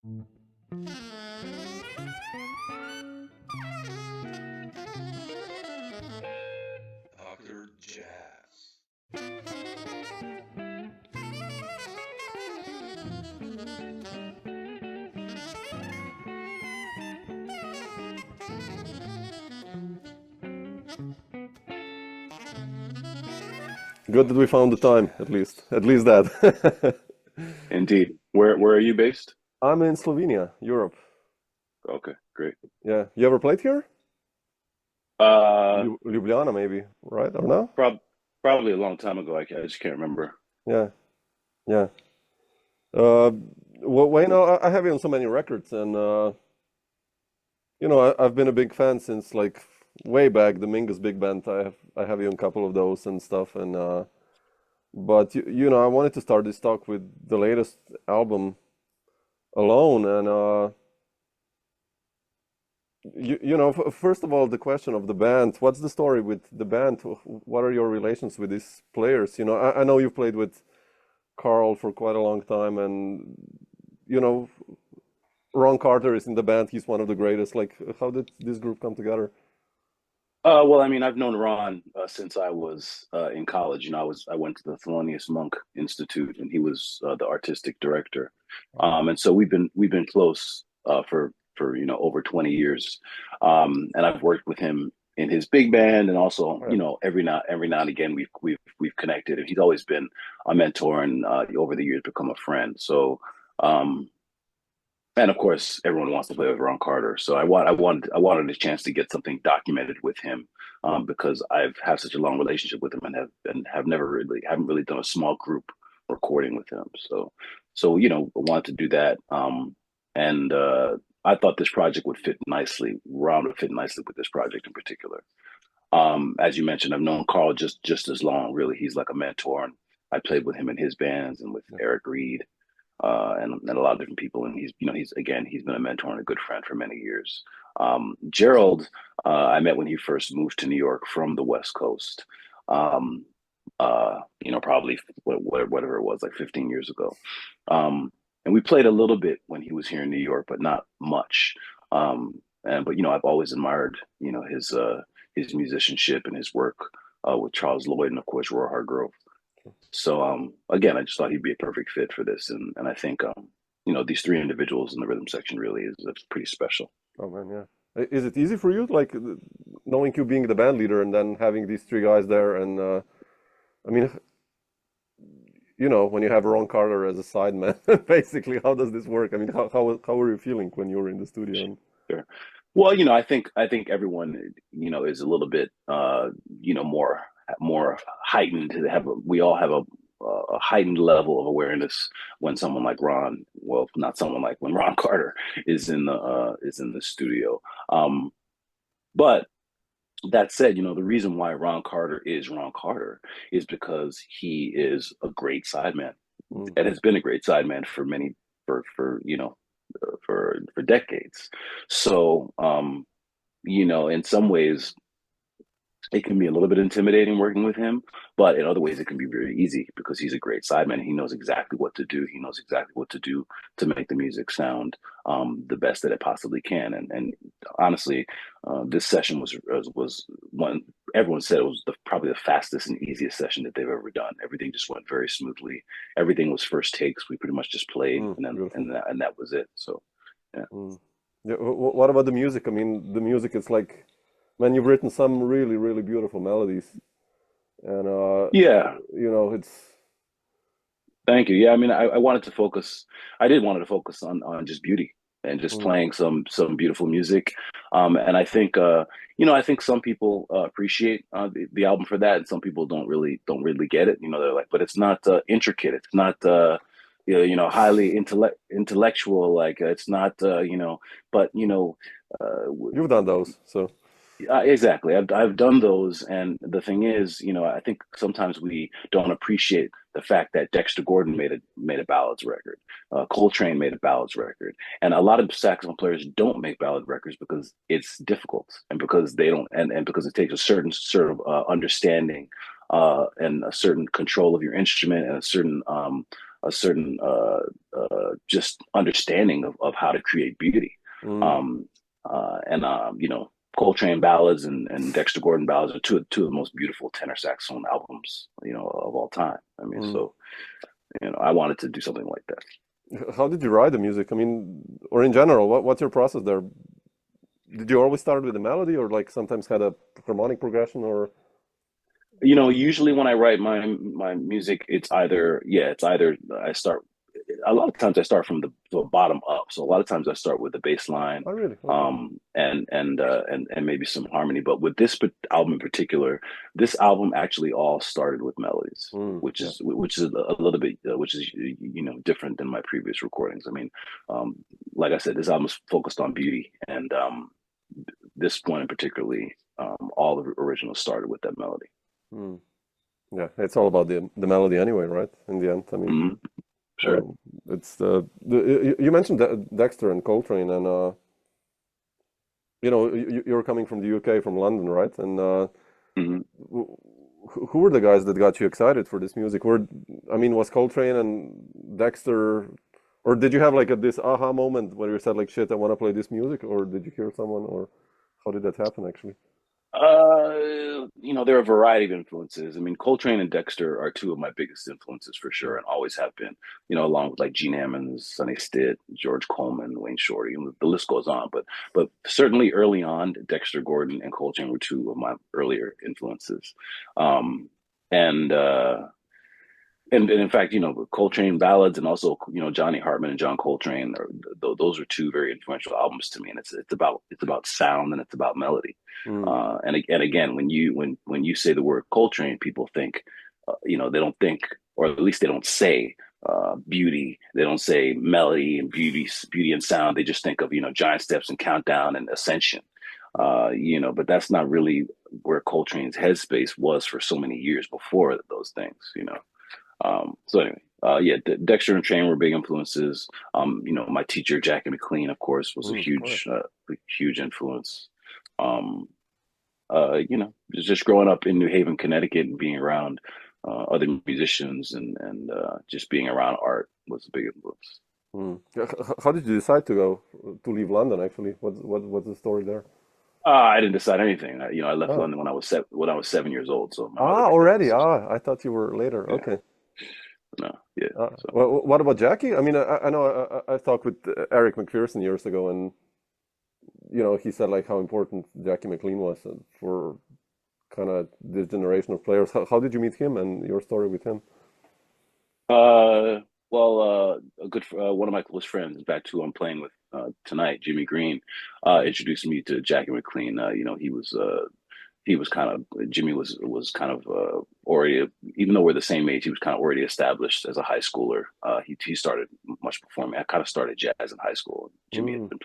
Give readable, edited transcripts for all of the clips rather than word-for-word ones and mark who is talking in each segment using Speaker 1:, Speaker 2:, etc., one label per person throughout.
Speaker 1: Dr. Jazz.
Speaker 2: Good that we found the time, at least. At least that.
Speaker 3: Indeed. Where are you based?
Speaker 2: I'm in Slovenia, Europe.
Speaker 3: Okay, great.
Speaker 2: Yeah. You ever played here?
Speaker 3: Uh,
Speaker 2: Ljubljana, maybe, right? Or no?
Speaker 3: prob Probably a long time ago. I just can't remember.
Speaker 2: Yeah. Yeah. Uh, well, I have you on so many records, and I've been a big fan since like way back, the Mingus Big Band. I have you on a couple of those and stuff, and but I wanted to start this talk with the latest album, Alone, and first of all, the question of the band. What's the story with the band? What are your relations with these players? I know you've played with Carl for quite a long time, and you know, Ron Carter is in the band. He's one of the greatest. Like, how did this group come together?
Speaker 3: Well, I mean, I've known Ron since I was in college. I went to the Thelonious Monk Institute, and he was the artistic director. And so we've been close for over 20 years. And I've worked with him in his big band, and also
Speaker 2: Right.
Speaker 3: every now and again we've connected. And he's always been a mentor, and over the years become a friend. So. Um, and of course, everyone wants to play with Ron Carter. So I wanted a chance to get something documented with him, because I've had such a long relationship with him, and have never really haven't really done a small group recording with him. So I wanted to do that. And I thought this project would fit nicely. Ron would fit nicely with this project in particular. As you mentioned, I've known Carl just as long. Really, he's like a mentor, and I played with him in his bands and with
Speaker 2: Yeah.
Speaker 3: Eric Reed, and a lot of different people. And he's been a mentor and a good friend for many years. Gerald, I met when he first moved to New York from the West Coast. Um, Probably whatever it was, like 15 years ago. And we played a little bit when he was here in New York, but not much. And but I've always admired his musicianship and his work with Charles Lloyd, and of course Roy Hargrove. So again, I just thought he'd be a perfect fit for this, and I think these three individuals in the rhythm section really is it's pretty special.
Speaker 2: Oh man, yeah. Is it easy for you, like knowing you being the band leader and then having these three guys there? And I mean, when you have Ron Carter as a sideman, basically, how does this work? I mean, how were you feeling when you were in the studio?
Speaker 3: Sure. Well, I think everyone is a little bit more heightened. We all have a heightened level of awareness when someone like Ron, well, not someone like when Ron Carter is in the studio. But that said, the reason why Ron Carter is Ron Carter is because he is a great sideman,
Speaker 2: Mm,
Speaker 3: and has been a great sideman for many for decades. So in some ways it can be a little bit intimidating working with him, but in other ways it can be very easy because he's a great sideman. He knows exactly what to do. He knows exactly what to do to make the music sound the best that it possibly can. And honestly, this session was one everyone said it was probably the fastest and easiest session that they've ever done. Everything just went very smoothly. Everything was first takes. We pretty much just played, and then
Speaker 2: beautiful.
Speaker 3: and that was it. So yeah.
Speaker 2: Mm. Yeah, what about the music? I mean, the music is like, man, you've written some really, really beautiful melodies, and
Speaker 3: Yeah,
Speaker 2: it's
Speaker 3: thank you. Yeah, I mean, I wanted to focus. I did wanted to focus on just beauty and just
Speaker 2: mm,
Speaker 3: playing some beautiful music. And I think some people appreciate the album for that, and some people don't really get it. They're like, but it's not intricate. It's not highly intellectual. Like it's not but
Speaker 2: you've done those, so
Speaker 3: exactly. I've done those, and the thing is, I think sometimes we don't appreciate the fact that Dexter Gordon made a ballads record, Coltrane made a ballads record, and a lot of saxophone players don't make ballad records because it's difficult, and because they don't, and because it takes a certain sort of understanding, and a certain control of your instrument, and a certain a certain just understanding of how to create beauty.
Speaker 2: Mm,
Speaker 3: Um, Coltrane ballads and Dexter Gordon ballads are two of the most beautiful tenor saxophone albums, of all time. I mean,
Speaker 2: mm.
Speaker 3: so I wanted to do something like that.
Speaker 2: How did you write the music? I mean, or in general, what's your process there? Did you always start with a melody, or like sometimes had a harmonic progression, or?
Speaker 3: Usually when I write my music, it's either I start. A lot of times I start from the bottom up. So a lot of times I start with the bass line,
Speaker 2: Oh, really? Okay.
Speaker 3: and maybe some harmony. But with this album in particular, this album actually all started with melodies,
Speaker 2: Mm,
Speaker 3: which
Speaker 2: yeah.
Speaker 3: is a little bit which is different than my previous recordings. I mean, like I said, this album is focused on beauty, and this one in particularly, all the originals started with that melody.
Speaker 2: Mm. Yeah, it's all about the melody anyway, right? In the end, I mean,
Speaker 3: Hmm. Sure.
Speaker 2: um, it's you mentioned Dexter and Coltrane, and you're coming from the UK, from London, right? And
Speaker 3: Hmm.
Speaker 2: wh- who were the guys that got you excited for this music? I mean, was Coltrane and Dexter, or did you have like this aha moment where you said like, "Shit, I want to play this music," or did you hear someone, or how did that happen actually?
Speaker 3: There are a variety of influences. I mean, Coltrane and Dexter are two of my biggest influences for sure,
Speaker 2: Mm,
Speaker 3: and always have been. Along with like Gene Ammons, Sonny Stitt, George Coleman, Wayne Shorty, and the list goes on. But certainly early on, Dexter Gordon and Coltrane were two of my earlier influences. Um, and and in fact, Coltrane ballads, and also Johnny Hartman and John Coltrane, those are two very influential albums to me. And it's about sound, and it's about melody.
Speaker 2: mm,
Speaker 3: And again, when you say the word Coltrane, people think, they don't think, or at least they don't say beauty. They don't say melody and beauty and sound. They just think of giant steps and countdown and ascension. But that's not really where Coltrane's headspace was for so many years before those things. So anyway, yeah, Dexter and Train were big influences. My teacher Jackie McLean, of course, was a
Speaker 2: mm, all right.
Speaker 3: huge influence. Um, just growing up in New Haven, Connecticut, and being around other musicians, and just being around art was a big influence.
Speaker 2: Mm. Yeah, how did you decide to leave London actually? What's the story there?
Speaker 3: I didn't decide anything. I left
Speaker 2: Ah,
Speaker 3: London when I was 7 years old. So my mother
Speaker 2: ah,
Speaker 3: made that
Speaker 2: already.
Speaker 3: decision.
Speaker 2: Ah, I thought you were later.
Speaker 3: Yeah,
Speaker 2: Okay.
Speaker 3: no, yeah. So.
Speaker 2: Well, what about Jackie? I mean, I know I talked with Eric McPherson years ago, and he said like how important Jackie McLean was for kind of this generation of players. How did you meet him and your story with him?
Speaker 3: Uh, one of my close friends, in fact, who I'm playing with tonight, Jimmy Green, introduced me to Jackie McLean. He was kind of Jimmy was kind of already, even though we're the same age, he was kind of already established as a high schooler. He started much before me. I kind of started jazz in high school. Jimmy had
Speaker 2: Mm,
Speaker 3: been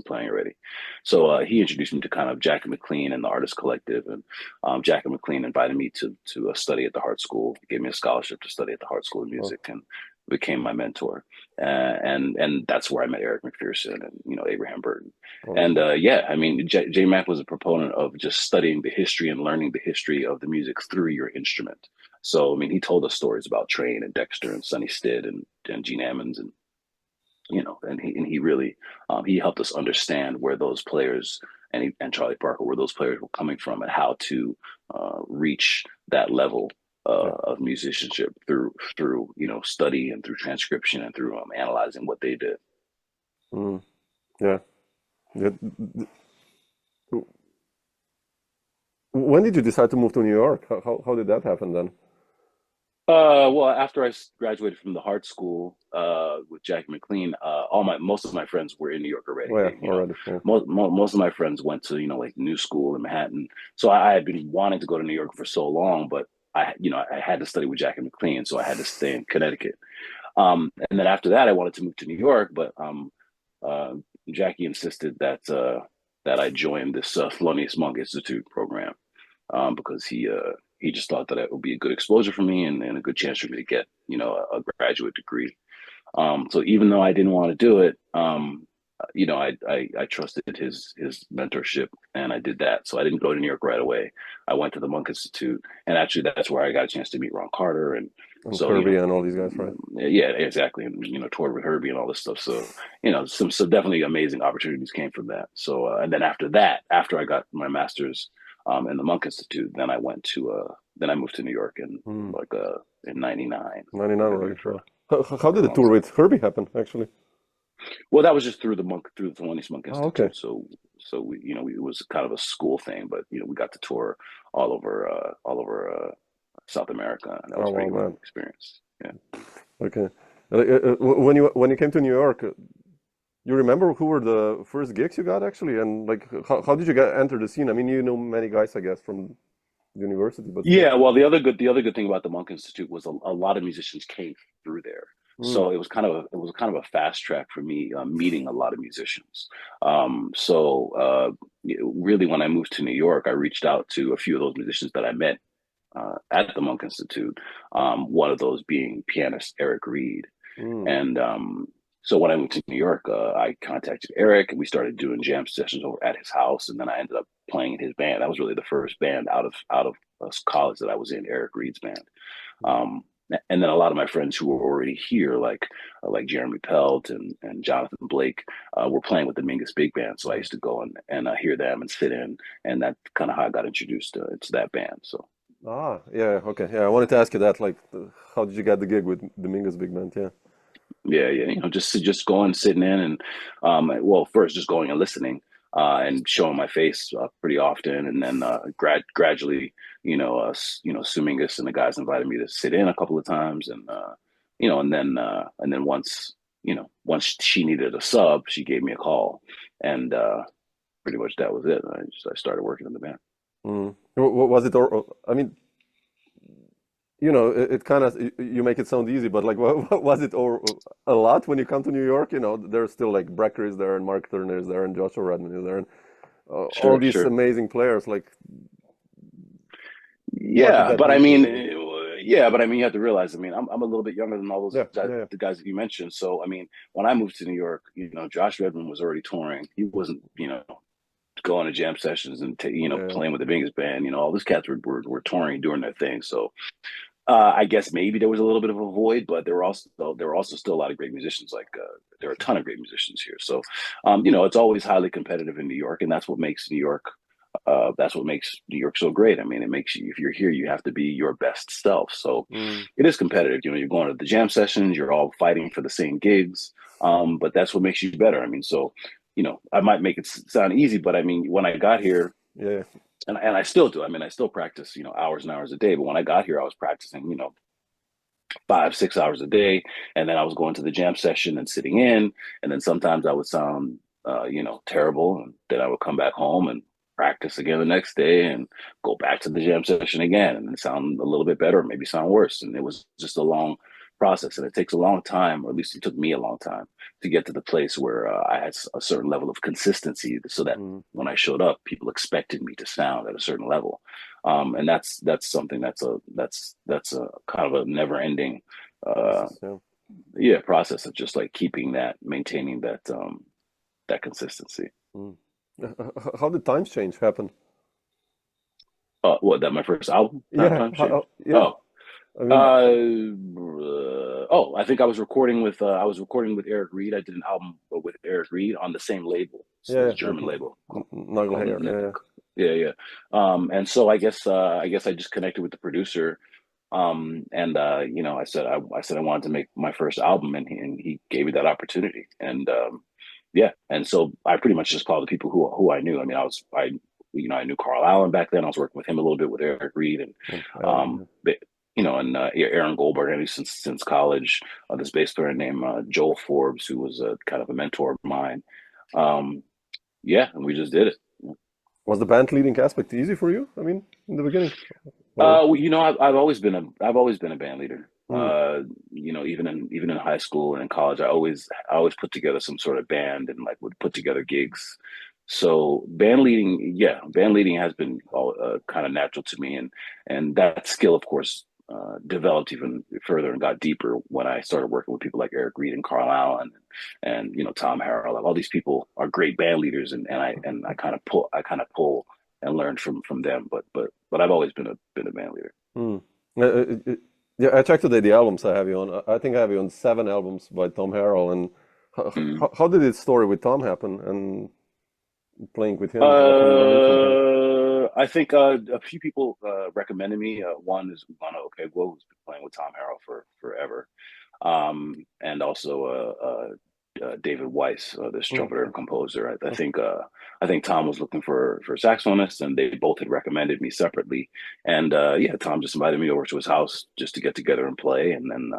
Speaker 3: playing already, so he introduced me to kind of Jackie McLean and the Artist Collective, and Jackie McLean invited me to study at the Hart School, gave me a scholarship to study at the Hart School of
Speaker 2: oh,
Speaker 3: Music, and became my mentor. And that's where I met Eric McPherson and Abraham Burton.
Speaker 2: oh,
Speaker 3: And
Speaker 2: okay.
Speaker 3: yeah, I mean, J Mac was a proponent of just studying the history and learning the history of the music through your instrument. So, I mean, he told us stories about Train and Dexter and Sonny Stitt and Gene Ammons, and he really he helped us understand where those players and Charlie Parker, where those players were coming from, and how to reach that level
Speaker 2: Yeah.
Speaker 3: of musicianship through study, and through transcription, and through analyzing what they did.
Speaker 2: Mm, yeah. Yeah. When did you decide to move to New York? How did that happen then?
Speaker 3: Well, after I graduated from the Hart School with Jackie McLean, all most of my friends were in New York already.
Speaker 2: Oh yeah,
Speaker 3: They,
Speaker 2: already. Yeah.
Speaker 3: most of my friends went to like New School in Manhattan. So I had been wanting to go to New York for so long, but I had to study with Jackie McLean, so I had to stay in Connecticut. And then after that, I wanted to move to New York, but uh, Jackie insisted that I join this Thelonious Monk Institute program, because he just thought that it would be a good exposure for me, and a good chance for me to get a graduate degree. So even though I didn't want to do it, I trusted his mentorship, and I did that. So I didn't go to New York right away. I went to the Monk Institute, and actually that's where I got a chance to meet Ron Carter, and
Speaker 2: And
Speaker 3: So,
Speaker 2: Kirby and all these guys, right?
Speaker 3: yeah, exactly. And, toured with Herbie and all this stuff. So, some definitely amazing opportunities came from that. So, and then after that, after I got my master's in the Monk Institute, then then I moved to New York
Speaker 2: Hmm.
Speaker 3: in '99.
Speaker 2: 99
Speaker 3: I've been
Speaker 2: already.
Speaker 3: there
Speaker 2: Wow. How
Speaker 3: for
Speaker 2: did
Speaker 3: a
Speaker 2: the
Speaker 3: long
Speaker 2: tour
Speaker 3: time.
Speaker 2: with Herbie happen, actually?
Speaker 3: Well, that was just through the Thelonious Monk
Speaker 2: Oh, okay.
Speaker 3: Institute. So it was kind of a school thing, but we got to tour all over South America, and that
Speaker 2: Oh,
Speaker 3: was a
Speaker 2: wow,
Speaker 3: pretty
Speaker 2: man.
Speaker 3: cool experience. Yeah.
Speaker 2: Okay. When you came to New York, you remember who were the first gigs you got actually, and like how did you get enter the scene? I mean, you know many guys, I guess, from university, but still.
Speaker 3: Yeah, well, the other good thing about the Monk Institute was a lot of musicians came through there,
Speaker 2: Mm,
Speaker 3: so it was kind of a fast track for me meeting a lot of musicians. Really, when I moved to New York, I reached out to a few of those musicians that I met at the Monk Institute. One of those being pianist Eric Reed,
Speaker 2: mm.
Speaker 3: and so when I moved to New York, I contacted Eric and we started doing jam sessions over at his house. And then I ended up playing in his band. That was really the first band out of college that I was in, Eric Reed's band.
Speaker 2: Mm.
Speaker 3: And then a lot of my friends who were already here, like Jeremy Pelt and Jonathan Blake, were playing with the Mingus Big Band. So I used to go and hear them and sit in, and that's kind of how I got introduced to that band. So
Speaker 2: Ah, yeah, okay, yeah. I wanted to ask you that, like, how did you get the gig with the Mingus Big Band? Yeah.
Speaker 3: yeah, yeah, just going, sitting in, and well, first just going and listening, and showing my face pretty often, and then gradually, Sumingus and the guys invited me to sit in a couple of times, and and then once she needed a sub, she gave me a call, and pretty much that was it. I started working in the band.
Speaker 2: Mm. Was it, or I mean, it kind of you make it sound easy, but like, was it or a lot when you come to New York? There's still like Brecker is there, and Mark Turner is there, and Joshua Redman is there, and all
Speaker 3: Sure,
Speaker 2: these
Speaker 3: sure.
Speaker 2: amazing players. Like, what did
Speaker 3: Yeah,
Speaker 2: that
Speaker 3: but I
Speaker 2: mean to you?
Speaker 3: mean,
Speaker 2: I mean,
Speaker 3: you have to realize. I mean, I'm a little bit younger than all those
Speaker 2: yeah, yeah,
Speaker 3: the guys that you mentioned. So I mean, when I moved to New York, Josh Redman was already touring. He wasn't, going to jam sessions and
Speaker 2: yeah,
Speaker 3: playing with the biggest band. All these cats were touring, doing their thing. So I guess maybe there was a little bit of a void, but there were also still a lot of great musicians. Like there are a ton of great musicians here. So it's always highly competitive in New York, and that's what makes New York so great. I mean, it makes you, if you're here, you have to be your best self. So
Speaker 2: mm,
Speaker 3: it is competitive. You're going to the jam sessions, you're all fighting for the same gigs. But that's what makes you better. I mean, so, I might make it sound easy, but I mean, when I got here,
Speaker 2: yeah.
Speaker 3: and I still do, I mean, I still practice, hours and hours a day. But when I got here, I was practicing, 5, 6 hours a day. And then I was going to the jam session and sitting in. And then sometimes I would sound, terrible. And then I would come back home and practice again the next day and go back to the jam session again and then sound a little bit better, maybe sound worse. And it was just a long process. And it takes a long time, or at least it took me a long time to get to the place where I had a certain level of consistency so that
Speaker 2: Mm,
Speaker 3: when I showed up, people expected me to sound at a certain level. And that's something that's a kind of a never ending
Speaker 2: process, yeah.
Speaker 3: process of just like maintaining that consistency.
Speaker 2: Mm. How did times change happen?
Speaker 3: What, that my first album
Speaker 2: Yeah,
Speaker 3: time changed?
Speaker 2: yeah.
Speaker 3: Oh,
Speaker 2: I mean,
Speaker 3: I think I was recording with Eric Reed. I did an album with Eric Reed on the same label, so
Speaker 2: yeah,
Speaker 3: this
Speaker 2: yeah, like
Speaker 3: German label called
Speaker 2: Nagelhair, yeah,
Speaker 3: yeah, yeah. And so I guess I just connected with the producer. And I said I wanted to make my first album, and he gave me that opportunity. And yeah, and so I pretty much just called the people who I knew. I mean, I knew Carl Allen back then. I was working with him a little bit with Eric Reed, and
Speaker 2: yeah. Alan, yeah.
Speaker 3: but, Aaron Goldberg, I knew since college. This bass player named Joel Forbes, who was a kind of a mentor of mine. Um, yeah, and we just did it.
Speaker 2: Was the band leading aspect easy for you? I mean, in the beginning, or
Speaker 3: Well, I've always been a band leader.
Speaker 2: mm,
Speaker 3: Even in high school and in college, I always put together some sort of band and like would put together gigs. So band leading has been kind of natural to me, and that skill, of course, developed even further and got deeper when I started working with people like Eric Reed and Carl Allen and Tom Harrell. Like, all these people are great band leaders, and I kind of pull and learn from them. But I've always been a band leader.
Speaker 2: mm. Yeah, I checked today the albums I have you on. I think I have you on 7 albums by Tom Harrell. And
Speaker 3: Mm.
Speaker 2: how did this story with Tom happen and playing with him? What have you learned from him?
Speaker 3: I think a few people recommended me. One is Ugana Okegwo, who's been playing with Tom Harrell for forever, and also David Weiss, this
Speaker 2: Mm,
Speaker 3: trumpeter and composer. I think Tom was looking for a saxophonist, and they both had recommended me separately. And yeah, Tom just invited me over to his house just to get together and play, and then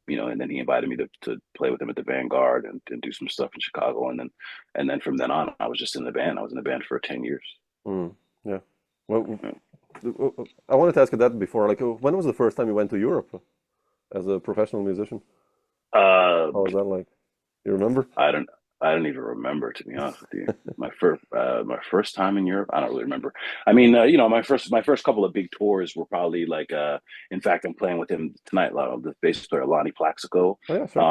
Speaker 3: and then he invited me to play with him at the Vanguard and do some stuff in Chicago, and then from then on, I was just in the band. I was in the band for 10 years.
Speaker 2: mm, yeah. Well, I wanted to ask you that before. Like, when was the first time you went to Europe as a professional musician?
Speaker 3: Uh,
Speaker 2: How was that like? You remember?
Speaker 3: I don't I don't even remember, to be honest with you. My first time in Europe, I don't really remember. I mean, my first couple of big tours were probably like in fact I'm playing with him tonight, the bass player Lonnie Plaxico.
Speaker 2: Oh yeah, sure.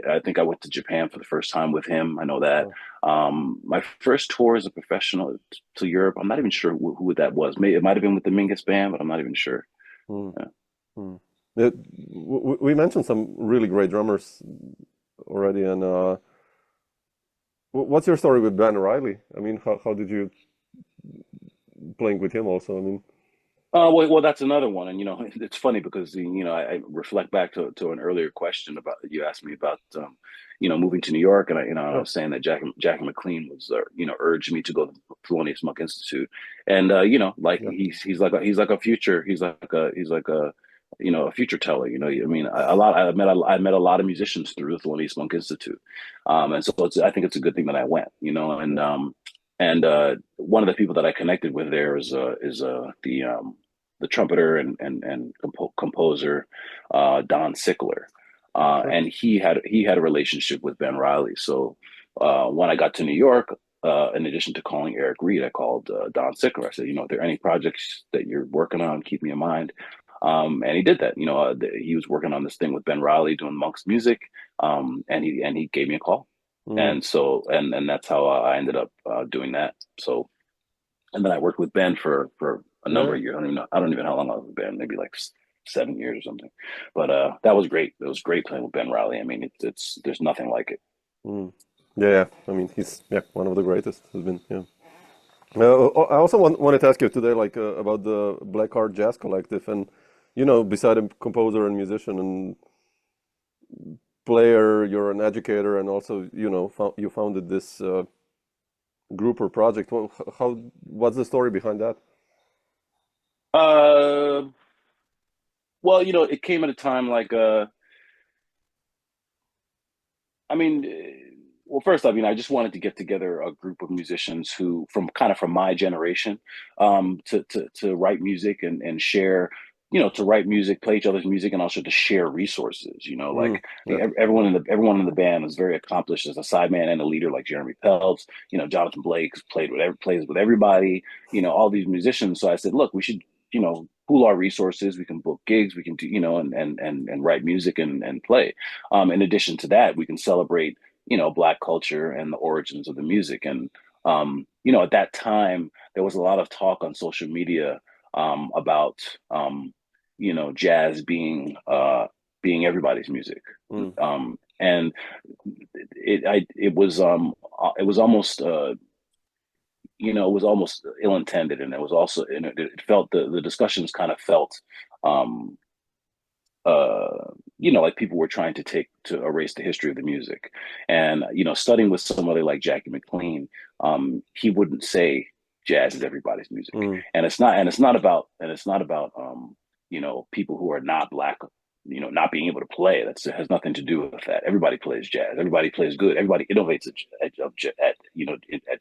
Speaker 3: I think I went to Japan for the first time with him. I know that.
Speaker 2: Oh,
Speaker 3: My first tour as a professional to Europe, I'm not even sure who that was. Maybe it might have been with the Mingus Band, but I'm not even sure.
Speaker 2: mm,
Speaker 3: Yeah.
Speaker 2: mm. Yeah, we mentioned some really great drummers already, and what's your story with Ben Riley? I mean, how did you playing with him also? I mean,
Speaker 3: Well, that's another one, and it's funny because I reflect back to an earlier question about you asked me about moving to New York, and I
Speaker 2: yeah,
Speaker 3: was saying that Jackie McLean was urged me to go to the Thelonious Monk Institute, and like
Speaker 2: yeah.
Speaker 3: he's like a future he's like a a future teller. I mean, a lot I met a lot of musicians through the Thelonious Monk Institute, and so I think it's a good thing that I went,
Speaker 2: Yeah.
Speaker 3: and one of the people that I connected with there is the trumpeter and composer Don Sickler,
Speaker 2: Sure.
Speaker 3: and he had a relationship with Ben Riley. So when I got to New York, in addition to calling Eric Reed, I called Don Sickler. I said, if there are any projects that you're working on, keep me in mind. And he did that. He was working on this thing with Ben Riley doing Monk's music, and he gave me a call,
Speaker 2: Mm,
Speaker 3: and so and that's how I ended up doing that. So and then I worked with Ben for a number
Speaker 2: yeah.
Speaker 3: of years. I don't even know how long I was with Ben. Maybe like 7 years or something. But that was great. It was great playing with Ben Riley. I mean, it's there's nothing like it.
Speaker 2: Mm. Yeah, yeah. I mean, he's one of the greatest. Has been yeah. I also wanted to ask you today, like, about the Black Art Jazz Collective, and beside a composer and musician and player, you're an educator, and also you founded this group or project. Well, what's the story behind that?
Speaker 3: Uh, well, it came at a time like I mean, well, first off, I just wanted to get together a group of musicians who, from my generation, to write music and share, to write music, play each other's music, and also to share resources.
Speaker 2: Mm,
Speaker 3: Like
Speaker 2: yeah.
Speaker 3: everyone in the band is very accomplished as a sideman and a leader, like Jeremy Peltz. Jonathan Blake plays with everybody. All these musicians. So I said, look, we should, pool our resources. We can book gigs. We can do, and write music and play. In addition to that, we can celebrate, Black culture and the origins of the music. And, at that time, there was a lot of talk on social media about, jazz being everybody's music.
Speaker 2: Mm,
Speaker 3: And it was almost, it was almost ill-intended, and it was also, and it felt the discussions kind of felt, um, like people were trying to erase the history of the music. And studying with somebody like Jackie McLean, he wouldn't say jazz is everybody's music,
Speaker 2: mm,
Speaker 3: and it's not about people who are not black. Not being able to play. That has nothing to do with that. Everybody plays jazz. Everybody plays good. Everybody innovates at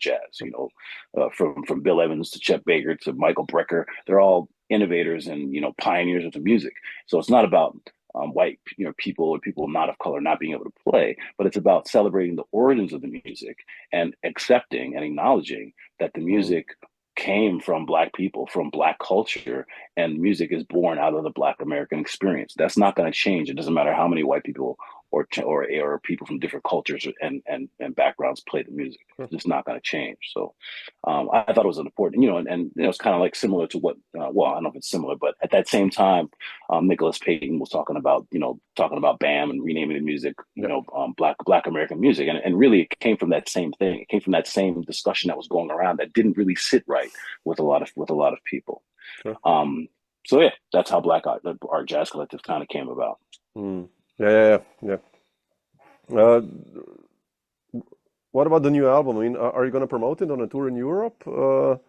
Speaker 3: jazz. From Bill Evans to Chet Baker to Michael Brecker, they're all innovators and pioneers of the music. So it's not about white people or people not of color not being able to play, but it's about celebrating the origins of the music and accepting and acknowledging that the
Speaker 2: mm,
Speaker 3: music came from black people, from black culture, and music is born out of the black American experience. That's not going to change. It doesn't matter how many white people or people from different cultures and backgrounds play the music.
Speaker 2: Sure.
Speaker 3: It's just not going to change. So I thought it was an important, and it's kind of like similar to what, well, I don't know if it's similar, but at that same time, Nicholas Payton was talking about BAM and renaming the music, Black American music, and really it came from that same thing. It came from that same discussion that was going around that didn't really sit right with a lot of people.
Speaker 2: Sure.
Speaker 3: So yeah, that's how Black Art Jazz Collective kind of came about.
Speaker 2: Mm. Yeah. What about the new album? I mean, are you going to promote it on a tour in Europe? Or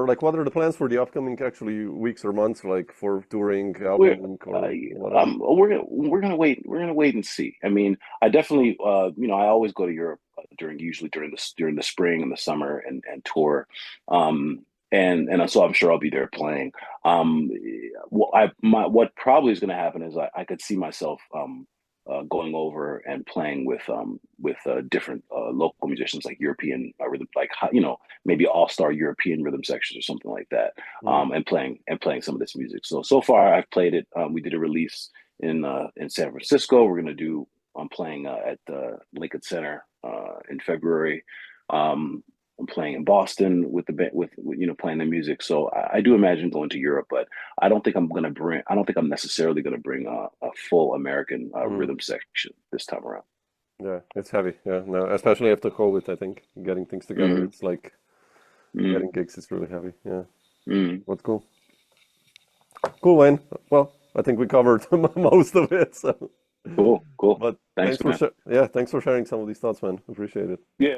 Speaker 2: like, what are the plans for the upcoming actually weeks or months, like for touring, album,
Speaker 3: we're gonna wait. We're gonna wait and see. I mean, I definitely, I always go to Europe usually during the spring and the summer and tour. And so I'm sure I'll be there playing. What probably is going to happen is I could see myself going over and playing with different local musicians, like European rhythm, like maybe all-star European rhythm sections or something like that, and playing some of this music. So far I've played it. We did a release in San Francisco. I'm playing at the Lincoln Center in February. I'm playing in Boston with the band, with playing the music. So I do imagine going to Europe, but I don't think I'm necessarily going to bring a full American rhythm section this time around.
Speaker 2: Yeah, it's heavy. Yeah, no, especially after COVID, I think getting things together, it's like getting gigs is really heavy. Yeah, What's cool. Cool, Wayne. Well, I think we covered most of it. So
Speaker 3: cool.
Speaker 2: But
Speaker 3: thanks
Speaker 2: for thanks for sharing some of these thoughts, man. Appreciate it.
Speaker 3: Yeah.